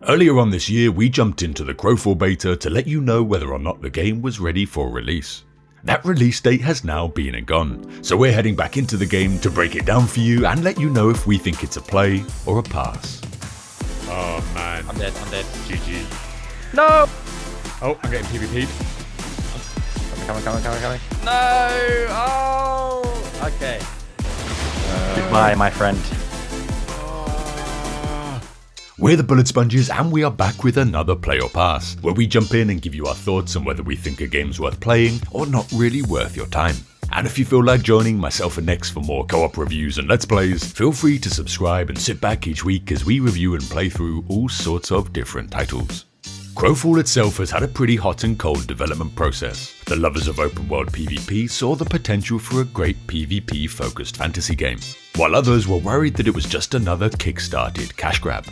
Earlier on this year, we jumped into the Crowfall beta to let you know whether or not the game was ready for release. That release date has now been and gone, so we're heading back into the game to break it down for you and let you know if we think it's a play or a pass. Oh man. I'm dead. GG. No! Oh, I'm getting PvP'd. Coming. No! Oh! Okay. Goodbye, my friend. We're the Bullet Sponges and we are back with another Play or Pass, where we jump in and give you our thoughts on whether we think a game's worth playing or not really worth your time. And if you feel like joining myself and Nex for more co-op reviews and Let's Plays, feel free to subscribe and sit back each week as we review and play through all sorts of different titles. Crowfall itself has had a pretty hot and cold development process. The lovers of open world PvP saw the potential for a great PvP focused fantasy game, while others were worried that it was just another kickstarted cash grab.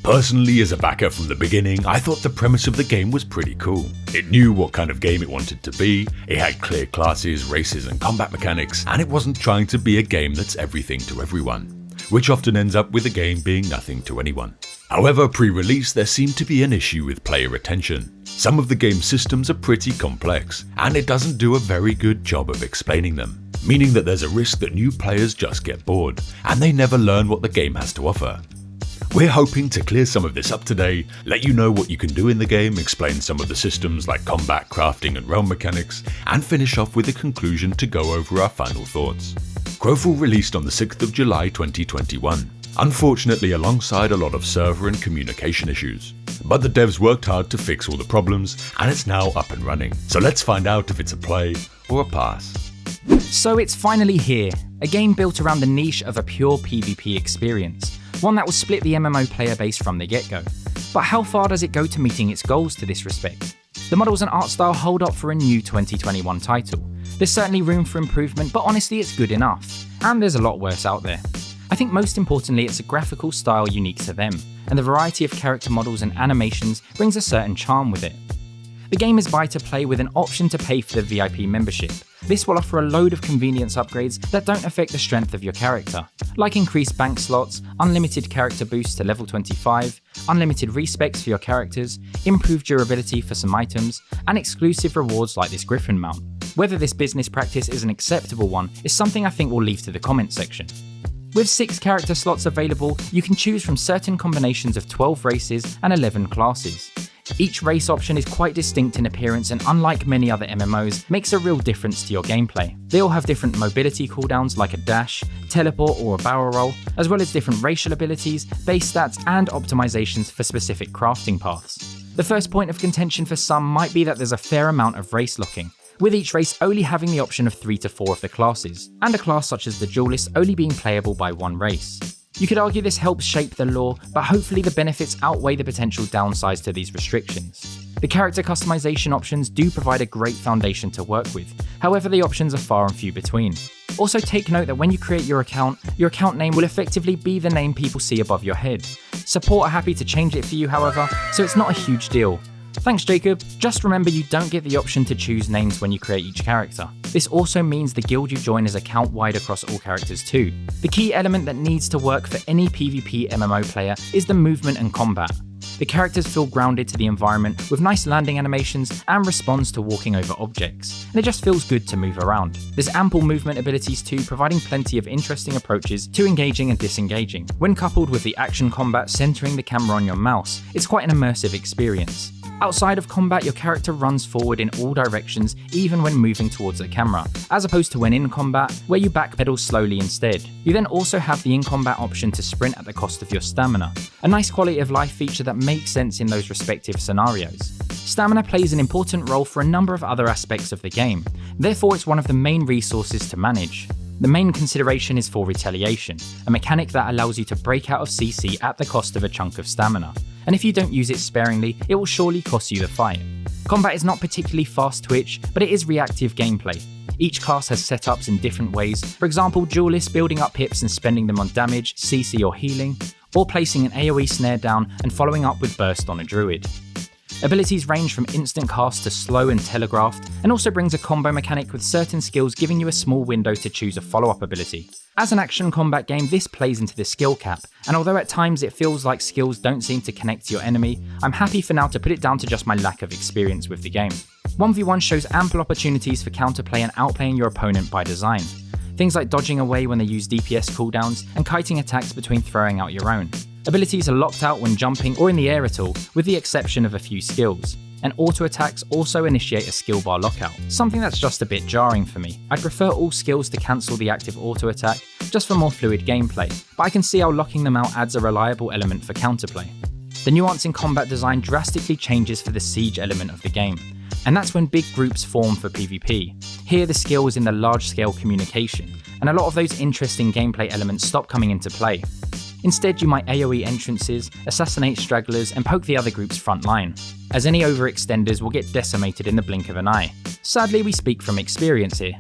Personally, as a backer from the beginning, I thought the premise of the game was pretty cool. It knew what kind of game it wanted to be, it had clear classes, races and combat mechanics, and it wasn't trying to be a game that's everything to everyone, which often ends up with a game being nothing to anyone. However, pre-release there seemed to be an issue with player retention. Some of the game's systems are pretty complex, and it doesn't do a very good job of explaining them, meaning that there's a risk that new players just get bored, and they never learn what the game has to offer. We're hoping to clear some of this up today, let you know what you can do in the game, explain some of the systems like combat, crafting and realm mechanics, and finish off with a conclusion to go over our final thoughts. Crowfall released on the 6th of July 2021, unfortunately alongside a lot of server and communication issues. But the devs worked hard to fix all the problems and it's now up and running, so let's find out if it's a play or a pass. So it's finally here, a game built around the niche of a pure PvP experience, one that will split the MMO player base from the get-go. But how far does it go to meeting its goals to this respect? The models and art style hold up for a new 2021 title. There's certainly room for improvement, but honestly it's good enough, and there's a lot worse out there. I think most importantly it's a graphical style unique to them, and the variety of character models and animations brings a certain charm with it. The game is buy to play with an option to pay for the VIP membership. This will offer a load of convenience upgrades that don't affect the strength of your character, like increased bank slots, unlimited character boosts to level 25, unlimited respecs for your characters, improved durability for some items, and exclusive rewards like this Griffin mount. Whether this business practice is an acceptable one is something I think we'll leave to the comments section. With 6 character slots available, you can choose from certain combinations of 12 races and 11 classes. Each race option is quite distinct in appearance and unlike many other MMOs, makes a real difference to your gameplay. They all have different mobility cooldowns like a dash, teleport or a barrel roll, as well as different racial abilities, base stats and optimizations for specific crafting paths. The first point of contention for some might be that there's a fair amount of race locking, with each race only having the option of 3 to 4 of the classes, and a class such as the Duelist only being playable by one race. You could argue this helps shape the lore, but hopefully the benefits outweigh the potential downsides to these restrictions. The character customization options do provide a great foundation to work with, however the options are far and few between. Also take note that when you create your account name will effectively be the name people see above your head. Support are happy to change it for you however, so it's not a huge deal. Thanks Jacob, just remember you don't get the option to choose names when you create each character. This also means the guild you join is account wide across all characters too. The key element that needs to work for any PvP MMO player is the movement and combat. The characters feel grounded to the environment with nice landing animations and responds to walking over objects, and it just feels good to move around. There's ample movement abilities too, providing plenty of interesting approaches to engaging and disengaging. When coupled with the action combat centering the camera on your mouse, it's quite an immersive experience. Outside of combat, your character runs forward in all directions even when moving towards the camera, as opposed to when in combat, where you backpedal slowly instead. You then also have the in-combat option to sprint at the cost of your stamina, a nice quality of life feature that makes sense in those respective scenarios. Stamina plays an important role for a number of other aspects of the game, therefore it's one of the main resources to manage. The main consideration is for retaliation, a mechanic that allows you to break out of CC at the cost of a chunk of stamina, and if you don't use it sparingly, it will surely cost you the fight. Combat is not particularly fast twitch, but it is reactive gameplay. Each class has setups in different ways, for example Duelist building up pips and spending them on damage, CC or healing, or placing an AoE snare down and following up with burst on a druid. Abilities range from instant cast to slow and telegraphed, and also brings a combo mechanic with certain skills giving you a small window to choose a follow-up ability. As an action combat game, this plays into the skill cap, and although at times it feels like skills don't seem to connect to your enemy, I'm happy for now to put it down to just my lack of experience with the game. 1v1 shows ample opportunities for counterplay and outplaying your opponent by design. Things like dodging away when they use DPS cooldowns, and kiting attacks between throwing out your own. Abilities are locked out when jumping or in the air at all, with the exception of a few skills. And auto attacks also initiate a skill bar lockout, something that's just a bit jarring for me. I'd prefer all skills to cancel the active auto attack, just for more fluid gameplay, but I can see how locking them out adds a reliable element for counterplay. The nuance in combat design drastically changes for the siege element of the game, and that's when big groups form for PvP. Here the skill is in the large-scale communication, and a lot of those interesting gameplay elements stop coming into play. Instead, you might AoE entrances, assassinate stragglers, and poke the other group's front line, as any overextenders will get decimated in the blink of an eye. Sadly, we speak from experience here.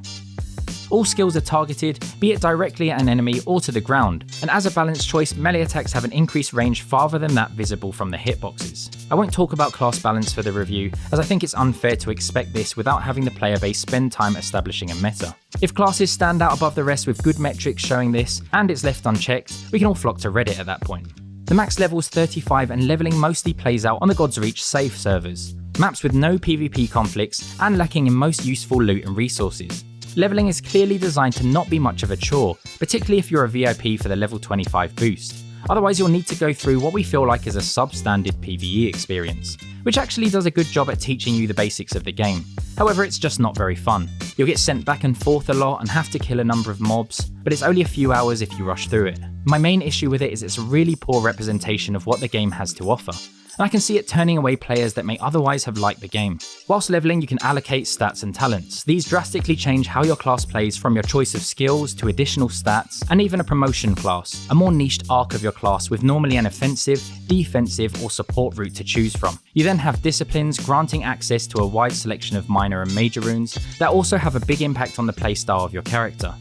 All skills are targeted, be it directly at an enemy or to the ground, and as a balanced choice, melee attacks have an increased range farther than that visible from the hitboxes. I won't talk about class balance for the review, as I think it's unfair to expect this without having the player base spend time establishing a meta. If classes stand out above the rest with good metrics showing this, and it's left unchecked, we can all flock to Reddit at that point. The max level is 35 and leveling mostly plays out on the God's Reach safe servers, maps with no PvP conflicts and lacking in most useful loot and resources. Leveling is clearly designed to not be much of a chore, particularly if you're a VIP for the level 25 boost. Otherwise you'll need to go through what we feel like is a substandard PvE experience, which actually does a good job at teaching you the basics of the game. However, it's just not very fun. You'll get sent back and forth a lot and have to kill a number of mobs, but it's only a few hours if you rush through it. My main issue with it is it's a really poor representation of what the game has to offer, and I can see it turning away players that may otherwise have liked the game. Whilst leveling, you can allocate stats and talents. These drastically change how your class plays, from your choice of skills to additional stats, and even a promotion class, a more niched arc of your class with normally an offensive, defensive, or support route to choose from. You then have disciplines, granting access to a wide selection of minor and major runes that also have a big impact on the playstyle of your character.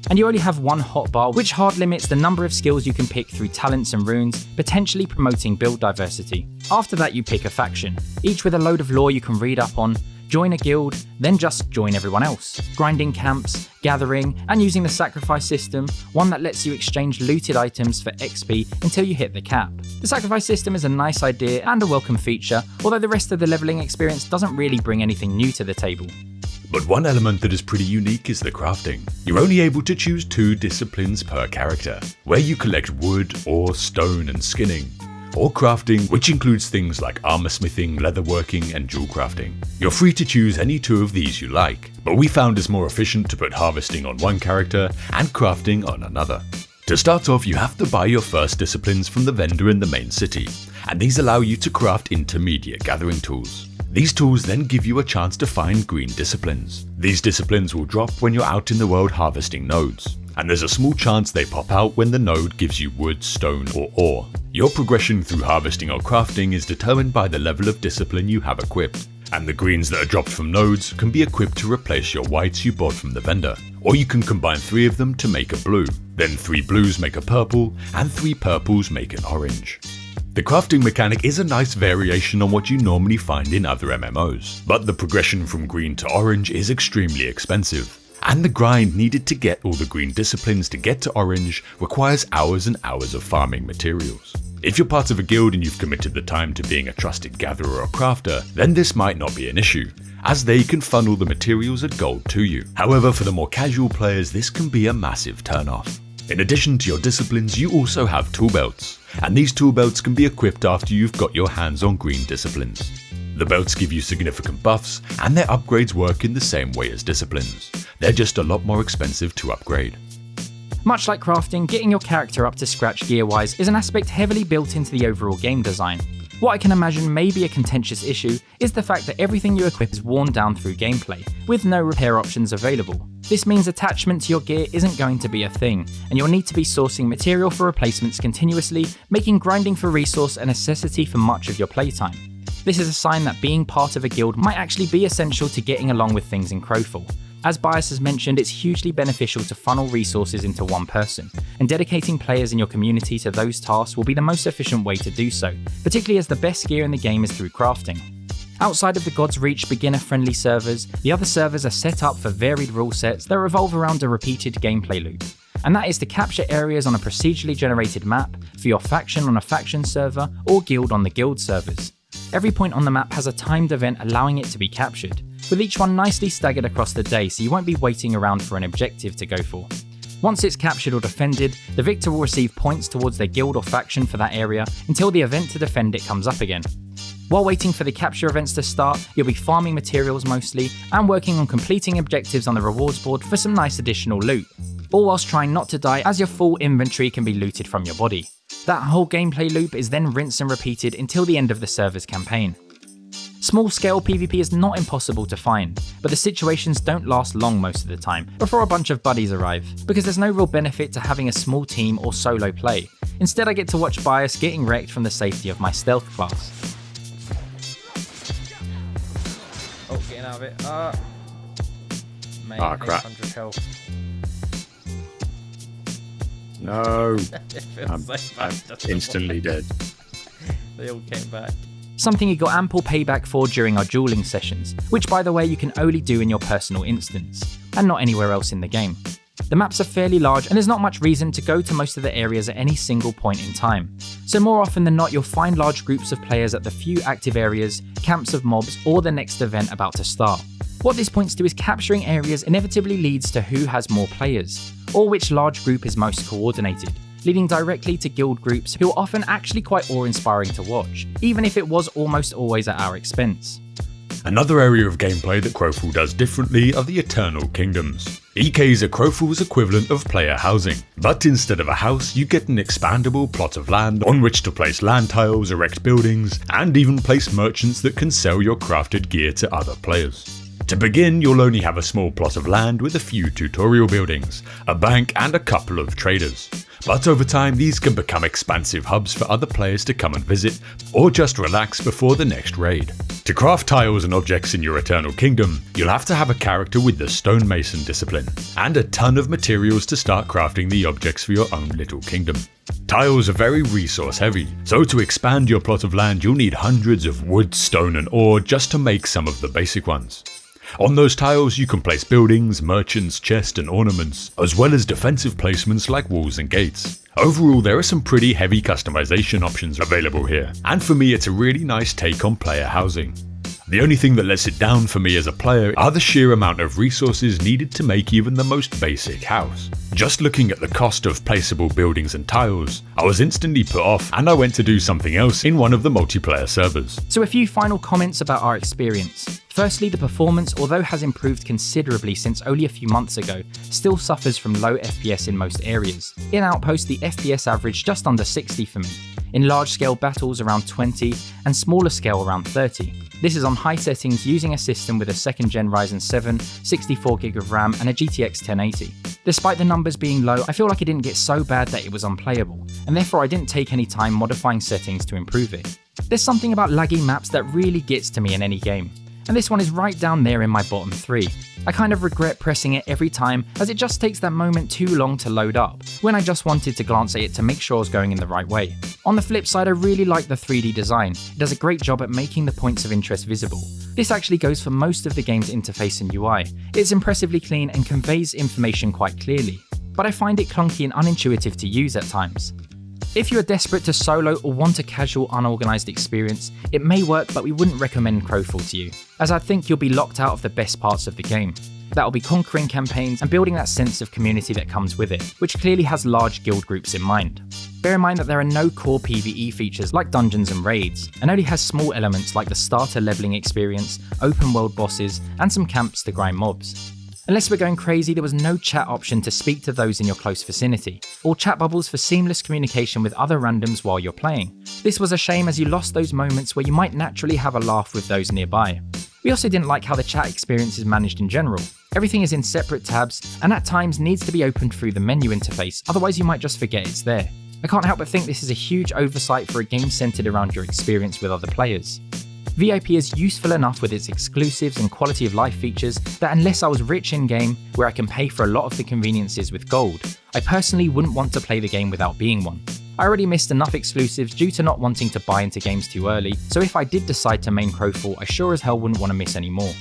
And you only have one hotbar, which hard limits the number of skills you can pick through talents and runes, potentially promoting build diversity. After that you pick a faction, each with a load of lore you can read up on, join a guild, then just join everyone else, grinding camps, gathering, and using the sacrifice system, one that lets you exchange looted items for XP until you hit the cap. The sacrifice system is a nice idea and a welcome feature, although the rest of the leveling experience doesn't really bring anything new to the table. But one element that is pretty unique is the crafting. You're only able to choose 2 disciplines per character, where you collect wood, ore, stone and skinning, or crafting, which includes things like armor smithing, leatherworking and jewel crafting. You're free to choose any 2 of these you like, but we found it's more efficient to put harvesting on one character and crafting on another. To start off, you have to buy your first disciplines from the vendor in the main city, and these allow you to craft intermediate gathering tools. These tools then give you a chance to find green disciplines. These disciplines will drop when you're out in the world harvesting nodes, and there's a small chance they pop out when the node gives you wood, stone or ore. Your progression through harvesting or crafting is determined by the level of discipline you have equipped, and the greens that are dropped from nodes can be equipped to replace your whites you bought from the vendor, or you can combine 3 of them to make a blue, then 3 blues make a purple, and 3 purples make an orange. The crafting mechanic is a nice variation on what you normally find in other MMOs, but the progression from green to orange is extremely expensive, and the grind needed to get all the green disciplines to get to orange requires hours and hours of farming materials. If you're part of a guild and you've committed the time to being a trusted gatherer or crafter, then this might not be an issue, as they can funnel the materials at gold to you. However, for the more casual players, this can be a massive turnoff. In addition to your disciplines, you also have tool belts, and these tool belts can be equipped after you've got your hands on green disciplines. The belts give you significant buffs, and their upgrades work in the same way as disciplines. They're just a lot more expensive to upgrade. Much like crafting, getting your character up to scratch gear-wise is an aspect heavily built into the overall game design. What I can imagine may be a contentious issue is the fact that everything you equip is worn down through gameplay, with no repair options available. This means attachment to your gear isn't going to be a thing, and you'll need to be sourcing material for replacements continuously, making grinding for resource a necessity for much of your playtime. This is a sign that being part of a guild might actually be essential to getting along with things in Crowfall. As Bias has mentioned, it's hugely beneficial to funnel resources into one person, and dedicating players in your community to those tasks will be the most efficient way to do so, particularly as the best gear in the game is through crafting. Outside of the God's Reach beginner-friendly servers, the other servers are set up for varied rule sets that revolve around a repeated gameplay loop. And that is to capture areas on a procedurally generated map for your faction on a faction server or guild on the guild servers. Every point on the map has a timed event allowing it to be captured, with each one nicely staggered across the day so you won't be waiting around for an objective to go for. Once it's captured or defended, the victor will receive points towards their guild or faction for that area until the event to defend it comes up again. While waiting for the capture events to start, you'll be farming materials mostly and working on completing objectives on the rewards board for some nice additional loot, all whilst trying not to die as your full inventory can be looted from your body. That whole gameplay loop is then rinsed and repeated until the end of the server's campaign. Small scale PvP is not impossible to find, but the situations don't last long most of the time before a bunch of buddies arrive, because there's no real benefit to having a small team or solo play. Instead I get to watch Bias getting wrecked from the safety of my stealth class. Oh, getting out of it. Mate, crap. 800 health. No. It feels I'm so bad just instantly dead. They all came back. Something you got ample payback for during our dueling sessions, which by the way you can only do in your personal instance, and not anywhere else in the game. The maps are fairly large and there's not much reason to go to most of the areas at any single point in time, so more often than not you'll find large groups of players at the few active areas, camps of mobs, or the next event about to start. What this points to is capturing areas inevitably leads to who has more players, or which large group is most coordinated, leading directly to guild groups who are often actually quite awe-inspiring to watch, even if it was almost always at our expense. Another area of gameplay that Crowfall does differently are the Eternal Kingdoms. EKs are Crowfall's equivalent of player housing, but instead of a house you get an expandable plot of land on which to place land tiles, erect buildings, and even place merchants that can sell your crafted gear to other players. To begin, you'll only have a small plot of land with a few tutorial buildings, a bank and a couple of traders. But over time these can become expansive hubs for other players to come and visit, or just relax before the next raid. To craft tiles and objects in your Eternal Kingdom, you'll have to have a character with the stonemason discipline, and a ton of materials to start crafting the objects for your own little kingdom. Tiles are very resource heavy, so to expand your plot of land you'll need hundreds of wood, stone and ore just to make some of the basic ones. On those tiles you can place buildings, merchants, chests and ornaments, as well as defensive placements like walls and gates. Overall there are some pretty heavy customization options available here, and for me it's a really nice take on player housing. The only thing that lets it down for me as a player are the sheer amount of resources needed to make even the most basic house. Just looking at the cost of placeable buildings and tiles, I was instantly put off and I went to do something else in one of the multiplayer servers. So a few final comments about our experience. Firstly, the performance, although has improved considerably since only a few months ago, still suffers from low FPS in most areas. In Outpost the FPS averaged just under 60 for me, in large scale battles around 20 and smaller scale around 30. This is on high settings using a system with a 2nd gen Ryzen 7, 64GB of RAM and a GTX 1080. Despite the numbers being low, I feel like it didn't get so bad that it was unplayable, and therefore I didn't take any time modifying settings to improve it. There's something about laggy maps that really gets to me in any game, and this one is right down there in my bottom 3. I kind of regret pressing it every time as it just takes that moment too long to load up, when I just wanted to glance at it to make sure I was going in the right way. On the flip side, I really like the 3D design. It does a great job at making the points of interest visible. This actually goes for most of the game's interface and UI. It's impressively clean and conveys information quite clearly, but I find it clunky and unintuitive to use at times. If you are desperate to solo or want a casual, unorganised experience, it may work, but we wouldn't recommend Crowfall to you, as I think you'll be locked out of the best parts of the game. That'll be conquering campaigns and building that sense of community that comes with it, which clearly has large guild groups in mind. Bear in mind that there are no core PvE features like dungeons and raids, and only has small elements like the starter leveling experience, open world bosses, and some camps to grind mobs. Unless we're going crazy, there was no chat option to speak to those in your close vicinity, or chat bubbles for seamless communication with other randoms while you're playing. This was a shame as you lost those moments where you might naturally have a laugh with those nearby. We also didn't like how the chat experience is managed in general. Everything is in separate tabs, and at times needs to be opened through the menu interface, otherwise you might just forget it's there. I can't help but think this is a huge oversight for a game centered around your experience with other players. VIP is useful enough with its exclusives and quality of life features that unless I was rich in-game, where I can pay for a lot of the conveniences with gold, I personally wouldn't want to play the game without being one. I already missed enough exclusives due to not wanting to buy into games too early, so if I did decide to main Crowfall, I sure as hell wouldn't want to miss any more.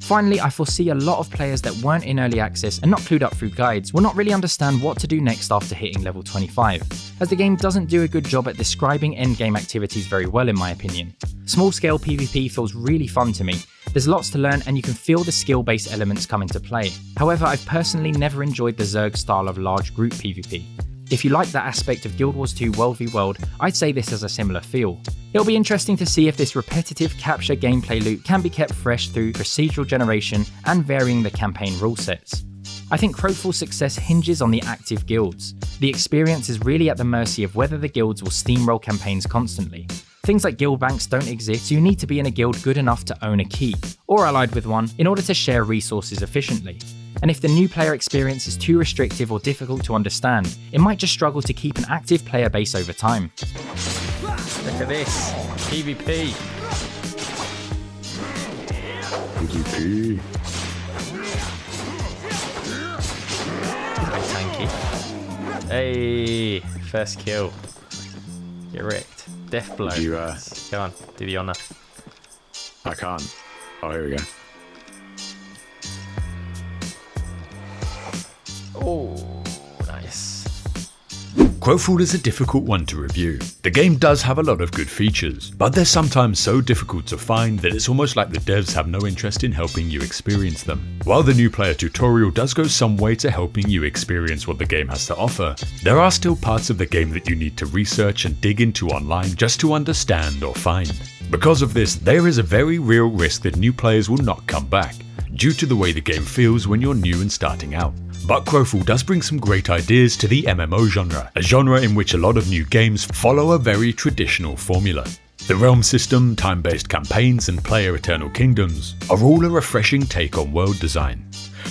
Finally, I foresee a lot of players that weren't in early access and not clued up through guides will not really understand what to do next after hitting level 25, as the game doesn't do a good job at describing endgame activities very well in my opinion. Small scale PvP feels really fun to me, there's lots to learn and you can feel the skill based elements come into play. However, I've personally never enjoyed the Zerg style of large group PvP. If you like that aspect of Guild Wars 2 World v World, I'd say this has a similar feel. It'll be interesting to see if this repetitive capture gameplay loop can be kept fresh through procedural generation and varying the campaign rule sets. I think Crowfall's success hinges on the active guilds. The experience is really at the mercy of whether the guilds will steamroll campaigns constantly. Things like guild banks don't exist, so you need to be in a guild good enough to own a key, or allied with one, in order to share resources efficiently. And if the new player experience is too restrictive or difficult to understand, it might just struggle to keep an active player base over time. Look at this. PvP. PvP. Very tanky. Hey, first kill. Get wrecked. Death blow. You, Go on, do the honour. I can't. Oh, here we go. Oh, nice. Crowfall is a difficult one to review. The game does have a lot of good features, but they're sometimes so difficult to find that it's almost like the devs have no interest in helping you experience them. While the new player tutorial does go some way to helping you experience what the game has to offer, there are still parts of the game that you need to research and dig into online just to understand or find. Because of this, there is a very real risk that new players will not come back, due to the way the game feels when you're new and starting out. But Crowfall does bring some great ideas to the MMO genre, a genre in which a lot of new games follow a very traditional formula. The realm system, time-based campaigns and player eternal kingdoms are all a refreshing take on world design.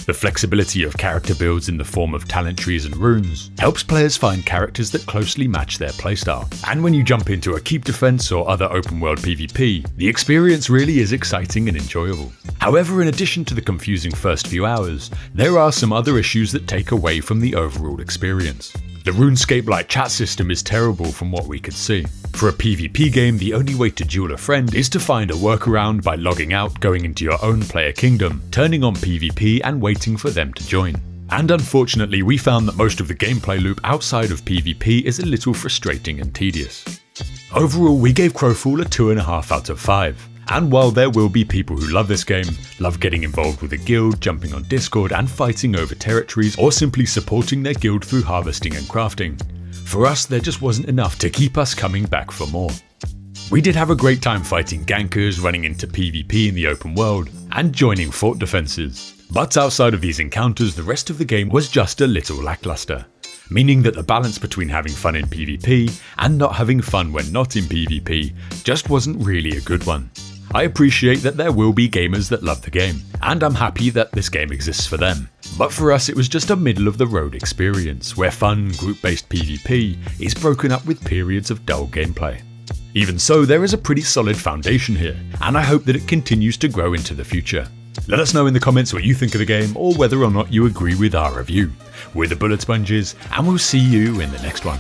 The flexibility of character builds in the form of talent trees and runes helps players find characters that closely match their playstyle. And when you jump into a keep defense or other open world PvP, the experience really is exciting and enjoyable. However, in addition to the confusing first few hours, there are some other issues that take away from the overall experience. The RuneScape-like chat system is terrible from what we could see. For a PvP game, the only way to duel a friend is to find a workaround by logging out, going into your own player kingdom, turning on PvP and waiting for them to join. And unfortunately, we found that most of the gameplay loop outside of PvP is a little frustrating and tedious. Overall, we gave Crowfall a 2.5 out of 5. And while there will be people who love this game, love getting involved with a guild, jumping on Discord and fighting over territories, or simply supporting their guild through harvesting and crafting, for us there just wasn't enough to keep us coming back for more. We did have a great time fighting gankers, running into PvP in the open world, and joining fort defenses. But outside of these encounters, the rest of the game was just a little lackluster. Meaning that the balance between having fun in PvP and not having fun when not in PvP just wasn't really a good one. I appreciate that there will be gamers that love the game, and I'm happy that this game exists for them. But for us it was just a middle of the road experience, where fun, group-based PvP is broken up with periods of dull gameplay. Even so, there is a pretty solid foundation here, and I hope that it continues to grow into the future. Let us know in the comments what you think of the game, or whether or not you agree with our review. We're the Bullet Sponges, and we'll see you in the next one.